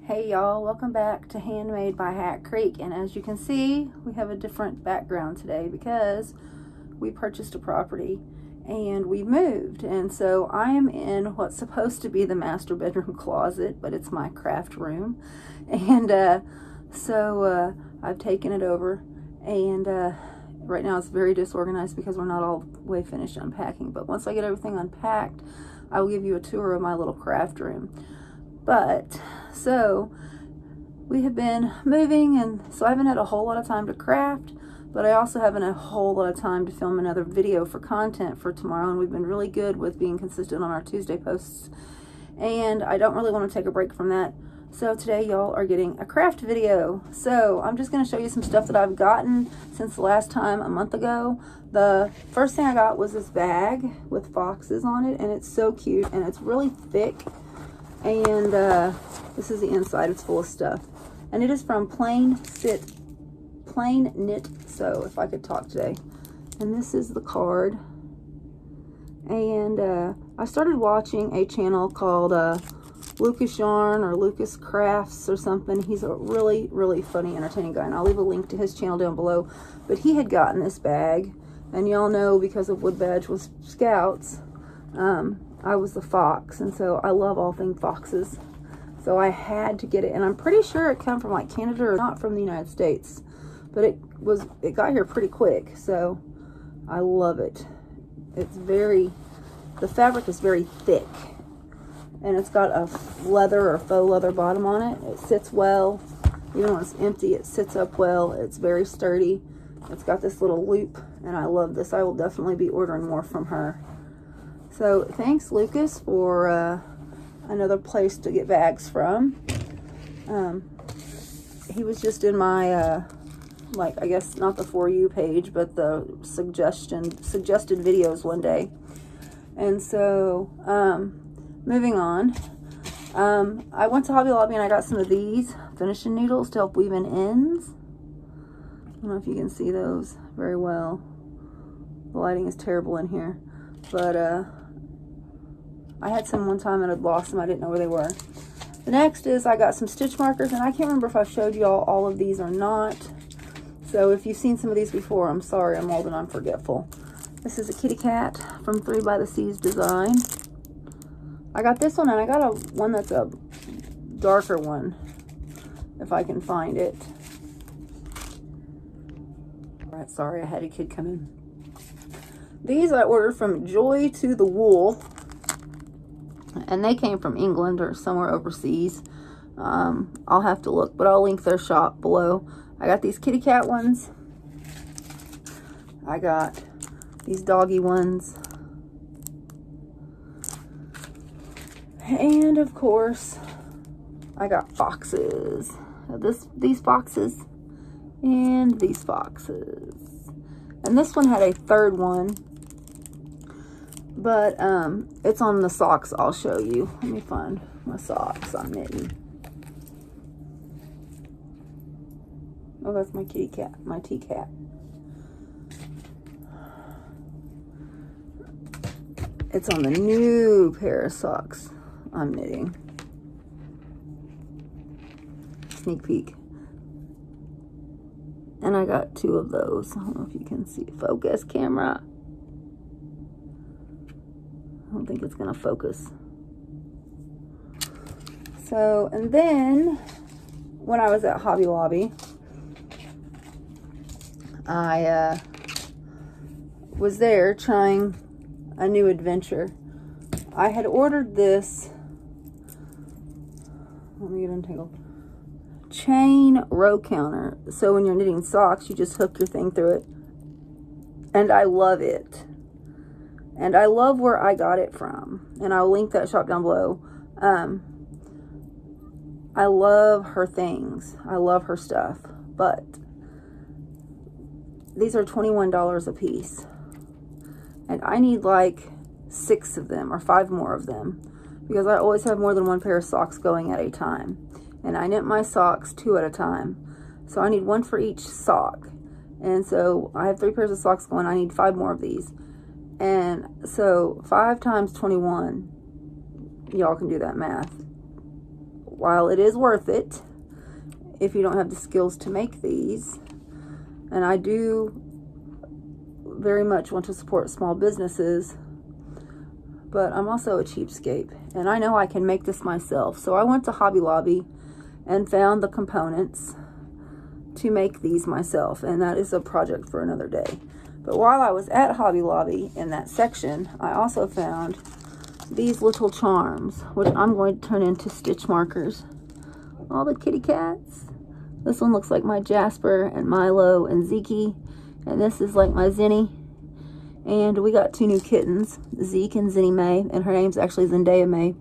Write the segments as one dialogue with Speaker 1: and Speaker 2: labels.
Speaker 1: Hey y'all, welcome back to Handmade by Hat Creek. And as you can see, we have a different background today because we purchased a property and we moved. And so I am in what's supposed to be the master bedroom closet, but it's my craft room. And so I've taken it over, and right now it's very disorganized because we're not all the way finished unpacking. But once I get everything unpacked, I will give you a tour of my little craft room. But so we have been moving, and so I haven't had a whole lot of time to craft, but I also haven't had a whole lot of time to film another video for content for tomorrow. And we've been really good with being consistent on our Tuesday posts, and I don't really want to take a break from that. So today y'all are getting a craft video. So I'm just going to show you some stuff that I've gotten since the last time a month ago. The first thing I got was this bag with foxes on it, and it's so cute, and it's really thick. And this is the inside. It's full of stuff, and it is from Plain Knit Sew, if I could talk today. And this is the card. And I started watching a channel called Lucas Yarn or Lucas Crafts or something. He's a really, really funny, entertaining guy, and I'll leave a link to his channel down below. But he had gotten this bag, and y'all know because of Wood Badge was Scouts, I was the fox, and so I love all things foxes. So I had to get it, and I'm pretty sure it came from like Canada or not from the United States, but it got here pretty quick. So I love it. It's the fabric is very thick, and it's got a leather or faux leather bottom on it. It sits well, even when it's empty. It sits up well. It's very sturdy. It's got this little loop, and I love this. I will definitely be ordering more from her. So thanks, Lucas, for another place to get bags from. He was just in my like, I guess not the For You page, but the suggested videos one day. And so moving on, I went to Hobby Lobby and I got some of these finishing needles to help weave in ends. I don't know if you can see those very well. The lighting is terrible in here, but I had some one time and I'd lost them. I didn't know where they were. The next is I got some stitch markers, and I can't remember if I showed you all of these or not. So if you've seen some of these before, I'm sorry, I'm old and I'm forgetful. This is a kitty cat from 3 by the Seas Design. I got this one, and I got one that's a darker one, if I can find it. All right, sorry, I had a kid come in. These I ordered from Joy to the Wool, and they came from England or somewhere overseas. I'll have to look, but I'll link their shop below. I got these kitty cat ones. I got these doggy ones. And of course, I got foxes. These foxes and these foxes. And this one had a third one, but it's on the socks. I'll show you. Let me find my socks I'm knitting. Oh, that's my kitty cat, my tea cat. It's on the new pair of socks I'm knitting. Sneak peek. And I got 2 of those. I don't know if you can see. Focus, camera. I don't think it's gonna focus. So, and then when I was at Hobby Lobby, I was there trying a new adventure. I had ordered this, let me get untangled, chain row counter. So when you're knitting socks, you just hook your thing through it. And I love it. And I love where I got it from. And I'll link that shop down below. I love her things. I love her stuff. But these are $21 a piece. And I need like 6 of them or 5 more of them, because I always have more than 1 pair of socks going at a time. And I knit my socks 2 at a time. So I need 1 for each sock. And so I have 3 pairs of socks going. I need 5 more of these. And so 5 times 21, y'all can do that math. while it is worth it, if you don't have the skills to make these, and I do very much want to support small businesses, but I'm also a cheapskate, and I know I can make this myself. So I went to Hobby Lobby and found the components to make these myself, and that is a project for another day. But while I was at Hobby Lobby in that section, I also found these little charms, which I'm going to turn into stitch markers. All the kitty cats. This one looks like my Jasper and Milo and Zeke, and this is like my Zinni. And we got 2 new kittens, Zeke and Zinni May, and her name's actually Zendaya May,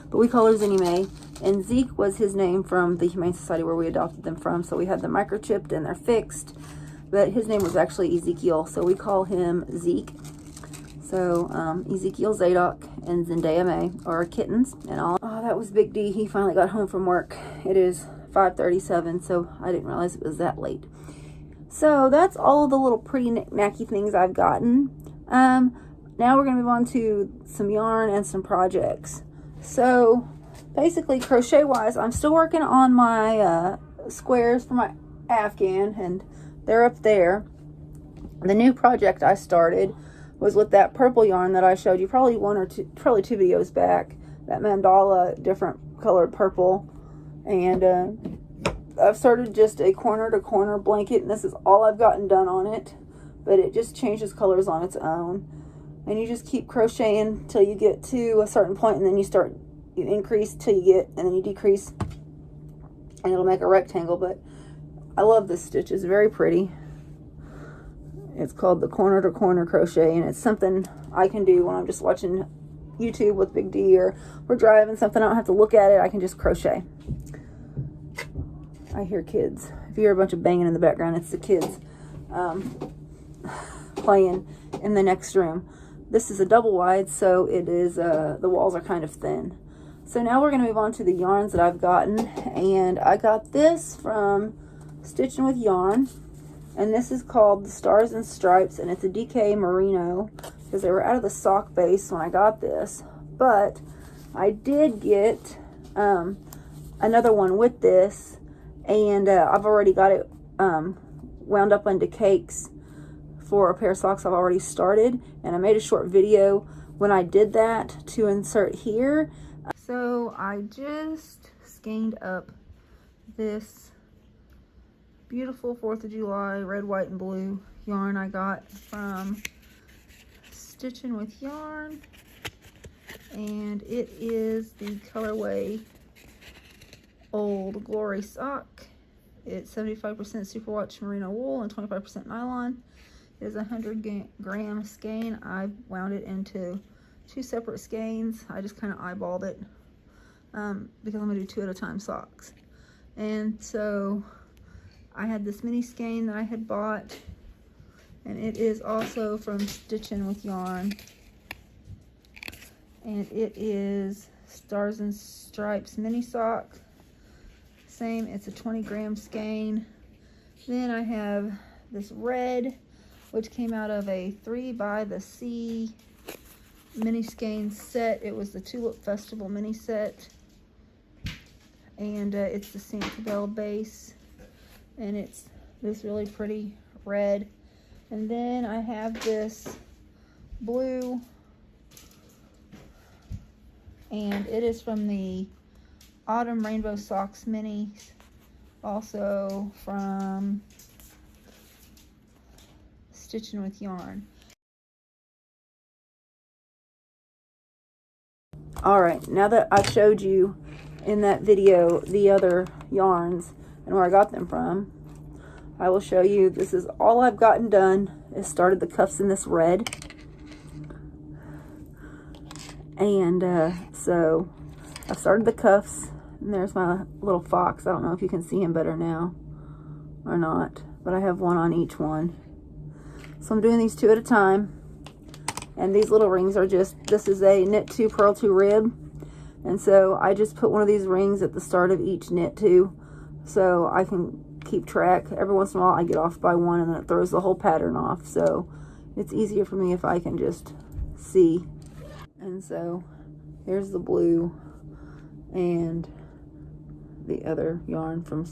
Speaker 1: but we call her Zinni May. And Zeke was his name from the Humane Society where we adopted them from, so we had them microchipped and they're fixed, but his name was actually Ezekiel, so we call him Zeke. So Ezekiel Zadok and Zendaya May are our kittens and all. Oh, that was Big D. He finally got home from work. It is 5:37, so I didn't realize it was that late. So that's all of the little pretty knick-knacky things I've gotten. Now we're going to move on to some yarn and some projects. So basically, crochet wise, I'm still working on my squares for my Afghan, and they're up there. The new project I started was with that purple yarn that I showed you probably two videos back, that mandala different colored purple. And I've started just a corner to corner blanket, and this is all I've gotten done on it, but it just changes colors on its own. And you just keep crocheting till you get to a certain point, and then you increase till you get, and then you decrease, and it'll make a rectangle. But I love this stitch. It's very pretty. It's called the corner to corner crochet, and it's something I can do when I'm just watching YouTube with Big D, or we're driving something. I don't have to look at it. I can just crochet. I hear kids. If you hear a bunch of banging in the background, it's the kids playing in the next room. This is a double wide, so it is the walls are kind of thin. So now we're going to move on to the yarns that I've gotten, and I got this from Stitchin with Yarn, and this is called the Stars and Stripes, and it's a DK Merino, because they were out of the sock base when I got this. But I did get another one with this, and I've already got it wound up into cakes for a pair of socks I've already started, and I made a short video when I did that to insert here. So I just skeined up this beautiful 4th of July red, white, and blue yarn I got from Stitchin with Yarn, and it is the colorway Old Glory sock. It's 75% superwash merino wool and 25% nylon. It is a 100-gram skein. I wound it into 2 separate skeins. I just kind of eyeballed it because I'm going to do 2 at a time socks. And so I had this mini skein that I had bought, and it is also from Stitchin with Yarn. And it is Stars and Stripes mini sock. Same, it's a 20-gram skein. Then I have this red, which came out of a 3 by the Sea mini skein set. It was the Tulip Festival mini set, and it's the Santabelle base, and it's this really pretty red. And then I have this blue, and it is from the Autumn Rainbow Socks minis, also from Stitchin with Yarn. Alright, now that I showed you in that video the other yarns and where I got them from, I will show you. This is all I've gotten done. I started the cuffs in this red, and so I've started the cuffs, and there's my little fox. I don't know if you can see him better now or not, but I have one on each one. So I'm doing these 2 at a time, and these little rings are just, this is a knit 2 purl 2 rib, and so I just put one of these rings at the start of each knit 2 so I can keep track. Every once in a while I get off by one, and then it throws the whole pattern off, so it's easier for me if I can just see. And so here's the blue, and the other yarn from,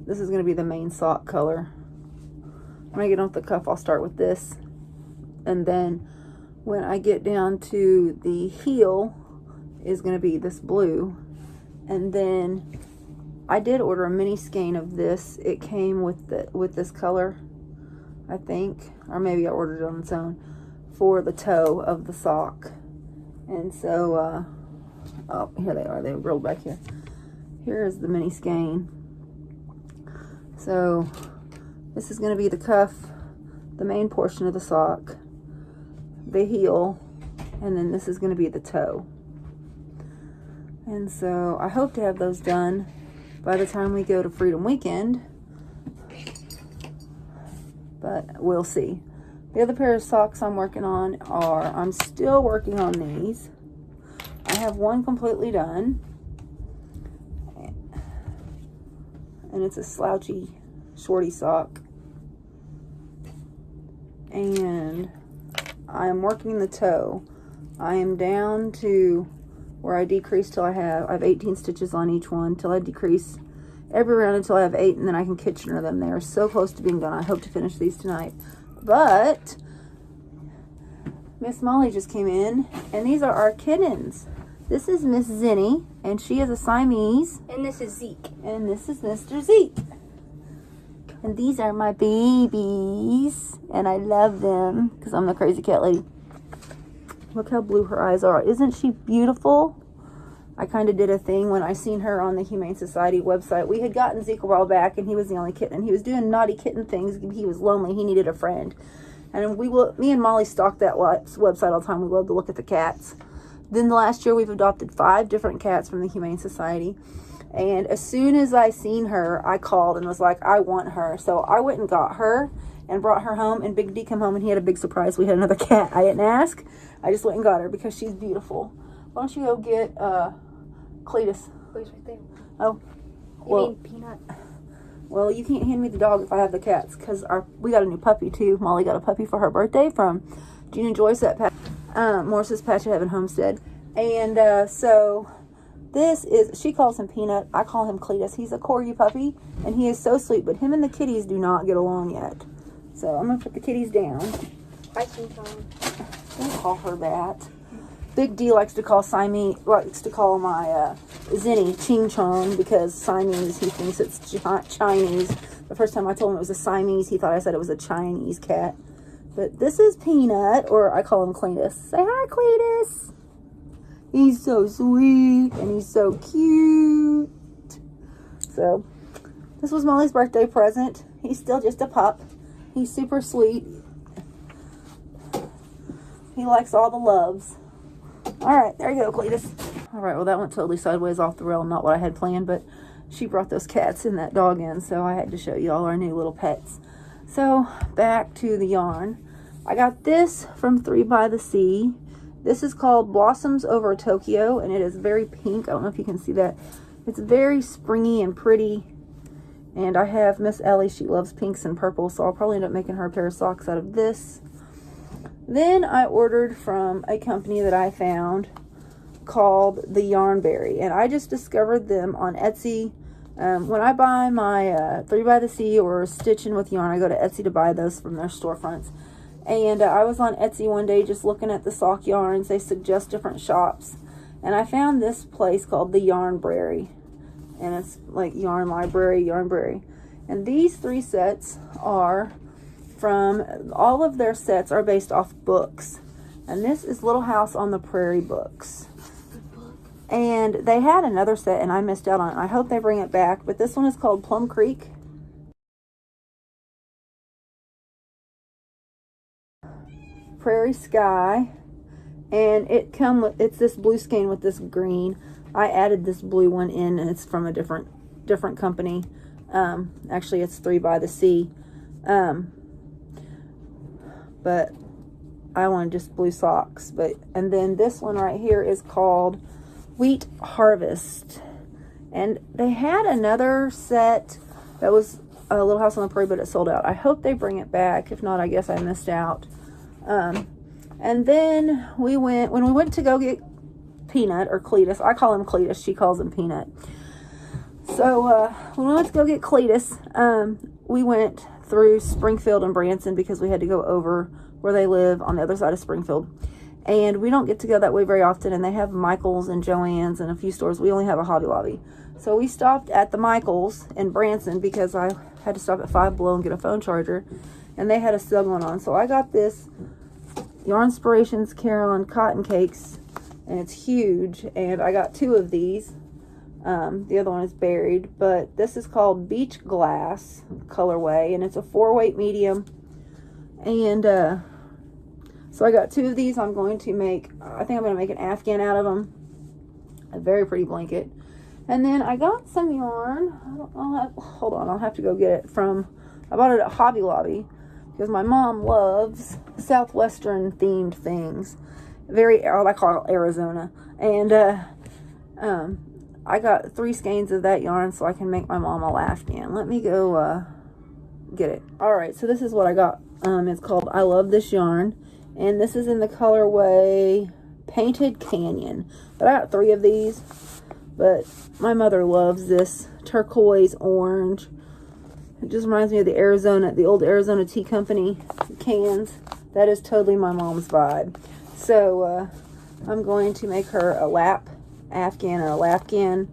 Speaker 1: this is going to be the main sock color. When I get on with the cuff, I'll start with this, and then when I get down to the heel is going to be this blue. And then I did order a mini skein of this. It came with this color, I think, or maybe I ordered it on its own, for the toe of the sock. And so oh, here they are, they rolled back here. Here is the mini skein. So this is going to be the cuff, the main portion of the sock, the heel, and then this is going to be the toe. And so I hope to have those done by the time we go to Freedom Weekend, but we'll see. The other pair of socks I'm working on are, I'm still working on these. I have one completely done, and it's a slouchy shorty sock. And I'm working the toe. I am down to where I decrease till I have 18 stitches on each one, till I decrease every round until I have 8, and then I can Kitchener them. They are so close to being done. I hope to finish these tonight. But Miss Molly just came in, and these are our kittens. This is Miss Zinni, and she is a Siamese.
Speaker 2: And this is Zeke.
Speaker 1: And this is Mr. Zeke. And these are my babies, and I love them because I'm the crazy cat lady. Look how blue her eyes are. Isn't she beautiful? I kind of did a thing when I seen her on the Humane Society website. We had gotten Zeke a while back, and he was the only kitten. He was doing naughty kitten things. He was lonely. He needed a friend. And me and Molly stalked that website all the time. We love to look at the cats. Then the last year, we've adopted 5 different cats from the Humane Society. And as soon as I seen her, I called and was like, I want her. So I went and got her and brought her home. And Big D came home, and he had a big surprise. We had another cat. I didn't ask. I just went and got her because she's beautiful. Why don't you go get Cletus?
Speaker 2: Who's right there?
Speaker 1: Oh,
Speaker 2: You mean Peanut?
Speaker 1: Well, you can't hand me the dog if I have the cats, because we got a new puppy too. Molly got a puppy for her birthday from Gene and Joyce at Morris's Patch of Heaven Homestead. And so this is, she calls him Peanut. I call him Cletus. He's a corgi puppy, and he is so sweet, but him and the kitties do not get along yet. So I'm going to put the kitties down.
Speaker 2: Hi, Ching Chong.
Speaker 1: Don't call her that. Big D likes to call my Zinni Ching Chong, because Siamese, he thinks it's Chinese. The first time I told him it was a Siamese, he thought I said it was a Chinese cat. But this is Peanut, or I call him Cletus. Say hi, Cletus. He's so sweet, and he's so cute. So, this was Molly's birthday present. He's still just a pup. He's super sweet. He likes all the loves. Alright, there you go, Cletus. Alright, well that went totally sideways off the rail, not what I had planned, but she brought those cats and that dog in, so I had to show you all our new little pets. So, back to the yarn. I got this from 3 by the Sea. This is called Blossoms Over Tokyo, and it is very pink. I don't know if you can see that. It's very springy and pretty. And I have Miss Ellie. She loves pinks and purple, so I'll probably end up making her a pair of socks out of this. Then I ordered from a company that I found called the Yarnberry, and I just discovered them on Etsy. When I buy my 3 by the Sea or Stitchin with yarn, I go to Etsy to buy those from their storefronts. And I was on Etsy one day just looking at the sock yarns. They suggest different shops, and I found this place called the Yarnberry, and it's like Yarn Library, Yarnberry. And these 3 sets are from, all of their sets are based off books, and this is Little House on the Prairie books. And they had another set, and I missed out on it. I hope they bring it back, but this one is called Plum Creek. Prairie Sky, and it's this blue skein with this green. I added this blue one in, and it's from a different company. Actually, it's 3 by the Sea. But I wanted just blue socks. And then this one right here is called Wheat Harvest. And they had another set that was a Little House on the Prairie, but it sold out. I hope they bring it back. If not, I guess I missed out. And then when we went to go get Peanut, or Cletus, I call him Cletus, she calls him Peanut. So when we went to go get Cletus, we went through Springfield and Branson because we had to go over where they live on the other side of Springfield. And we don't get to go that way very often, and they have Michael's and Joann's and a few stores. We only have a Hobby Lobby. So we stopped at the Michael's in Branson because I had to stop at Five Below and get a phone charger, and they had a sale going on. So I got this Yarnspirations Carolyn Cotton Cakes, and it's huge, and I got 2 of these. The other one is buried, but this is called Beach Glass colorway, and it's a 4-weight medium. And so I got 2 of these. I'm going to make, I think I'm going to make an Afghan out of them. A very pretty blanket. And then I got some yarn. Hold on, I'll have to go get it from, I bought it at Hobby Lobby because my mom loves Southwestern themed things. I call it Arizona. And I got 3 skeins of that yarn so I can make my mom a Afghan. Let me go get it. Alright, so this is what I got. It's called I Love This Yarn. And this is in the colorway Painted Canyon. But I got 3 of these. But my mother loves this turquoise orange. It just reminds me of the old Arizona Tea Company cans. That is totally my mom's vibe. So I'm going to make her a lap Afghan or a lapghan.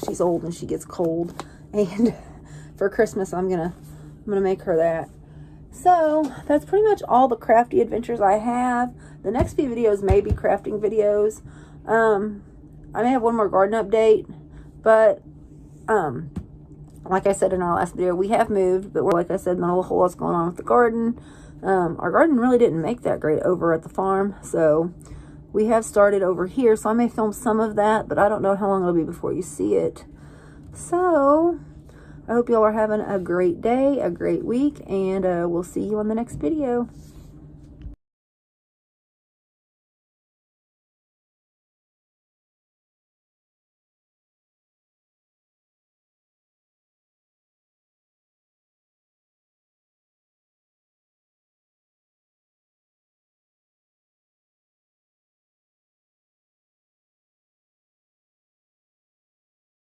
Speaker 1: She's old and she gets cold. And for Christmas I'm gonna make her that. So that's pretty much all the crafty adventures I have. The next few videos may be crafting videos. I may have one more garden update, but like I said in our last video, we have moved, but like I said, not a whole lot's going on with the garden. Our garden really didn't make that great over at the farm, so we have started over here, so I may film some of that, but I don't know how long it'll be before you see it. So I hope y'all are having a great day, a great week, and we'll see you on the next video.